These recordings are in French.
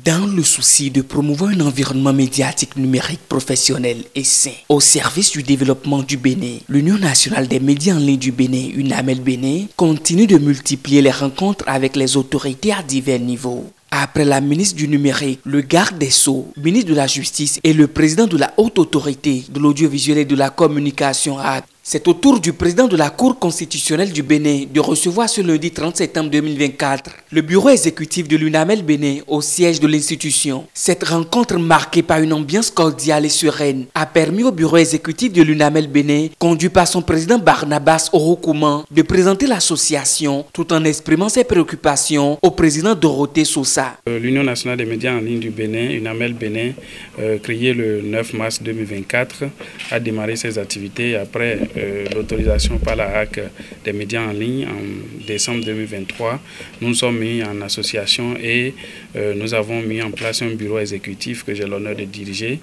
Dans le souci de promouvoir un environnement médiatique numérique professionnel et sain au service du développement du Bénin, l'Union nationale des médias en ligne du Bénin, UNAMEL Bénin, continue de multiplier les rencontres avec les autorités à divers niveaux. Après la ministre du Numérique, le garde des Sceaux, ministre de la Justice et le président de la Haute Autorité de l'Audiovisuel et de la Communication, c'est au tour du président de la Cour constitutionnelle du Bénin de recevoir ce lundi 30 septembre 2024 le bureau exécutif de l'UNAMEL Bénin au siège de l'institution. Cette rencontre marquée par une ambiance cordiale et sereine a permis au bureau exécutif de l'UNAMEL Bénin, conduit par son président Barnabas Orokouman, de présenter l'association tout en exprimant ses préoccupations au président Dorothée Sosa. L'Union nationale des médias en ligne du Bénin, UNAMEL Bénin, créée le 9 mars 2024, a démarré ses activités après l'autorisation par la HAC des médias en ligne en décembre 2023. Nous nous sommes mis en association et nous avons mis en place un bureau exécutif que j'ai l'honneur de diriger.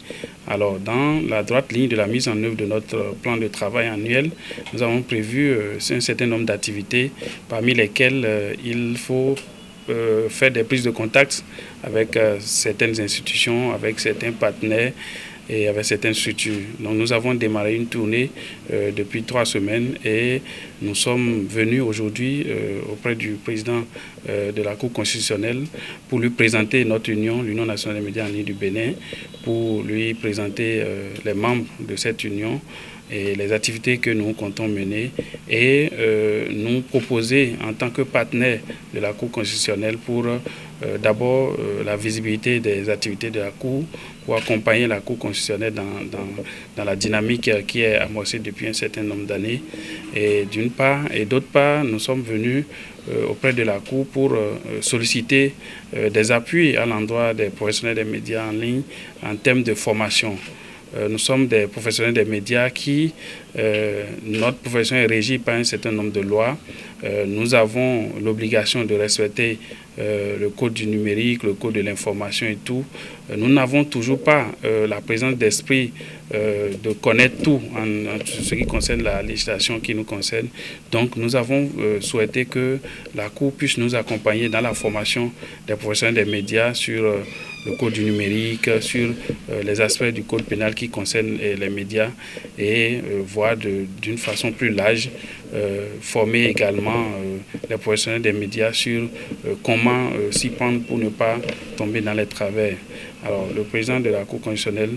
Alors, dans la droite ligne de la mise en œuvre de notre plan de travail annuel, nous avons prévu un certain nombre d'activités parmi lesquelles il faut faire des prises de contact avec certaines institutions, avec certains partenaires et avec certaines structures. Donc nous avons démarré une tournée depuis 3 semaines et nous sommes venus aujourd'hui auprès du président de la Cour constitutionnelle pour lui présenter notre union, l'Union nationale des médias en ligne du Bénin, pour lui présenter les membres de cette union et les activités que nous comptons mener et nous proposer en tant que partenaire de la Cour constitutionnelle pour d'abord la visibilité des activités de la Cour, pour accompagner la Cour constitutionnelle dans la dynamique qui est amorcée depuis un certain nombre d'années. Et d'une part, et d'autre part, nous sommes venus auprès de la Cour pour solliciter des appuis à l'endroit des professionnels des médias en ligne en termes de formation. Nous sommes des professionnels des médias qui, notre profession est régie par un certain nombre de lois. Nous avons l'obligation de respecter le code du numérique, le code de l'information et tout. Nous n'avons toujours pas la présence d'esprit de connaître tout en ce qui concerne la législation qui nous concerne. Donc nous avons souhaité que la Cour puisse nous accompagner dans la formation des professionnels des médias sur le code du numérique, sur les aspects du code pénal qui concernent les médias et voir d'une façon plus large, former également les professionnels des médias sur comment s'y prendre pour ne pas tomber dans les travers. Alors le président de la Cour constitutionnelle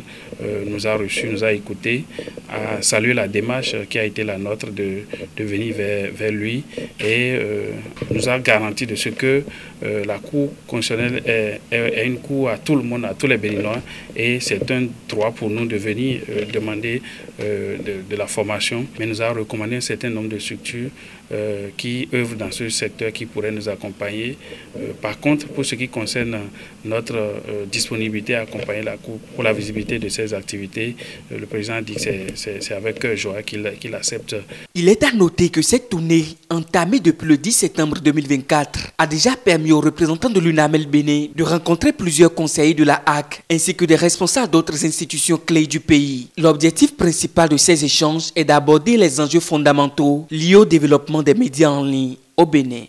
nous a reçus, nous a écoutés, a salué la démarche qui a été la nôtre de venir vers lui et nous a garanti de ce que la Cour constitutionnelle est une cour à tout le monde, à tous les Béninois, et c'est un droit pour nous de venir demander de la formation. Mais nous a recommandé un certain nombre de structures qui œuvrent dans ce secteur qui pourraient nous accompagner. Par contre, pour ce qui concerne notre disponibilité à accompagner la Cour pour la visibilité de ces activités, le président a dit que c'est avec joie qu'il accepte. Il est à noter que cette tournée, entamée depuis le 10 septembre 2024, a déjà permis aux représentants de l'UNAMEL Bénin de rencontrer plusieurs conseillers de la HAC ainsi que des responsables d'autres institutions clés du pays. L'objectif principal de ces échanges est d'aborder les enjeux fondamentaux liés au développement des médias en ligne au Bénin.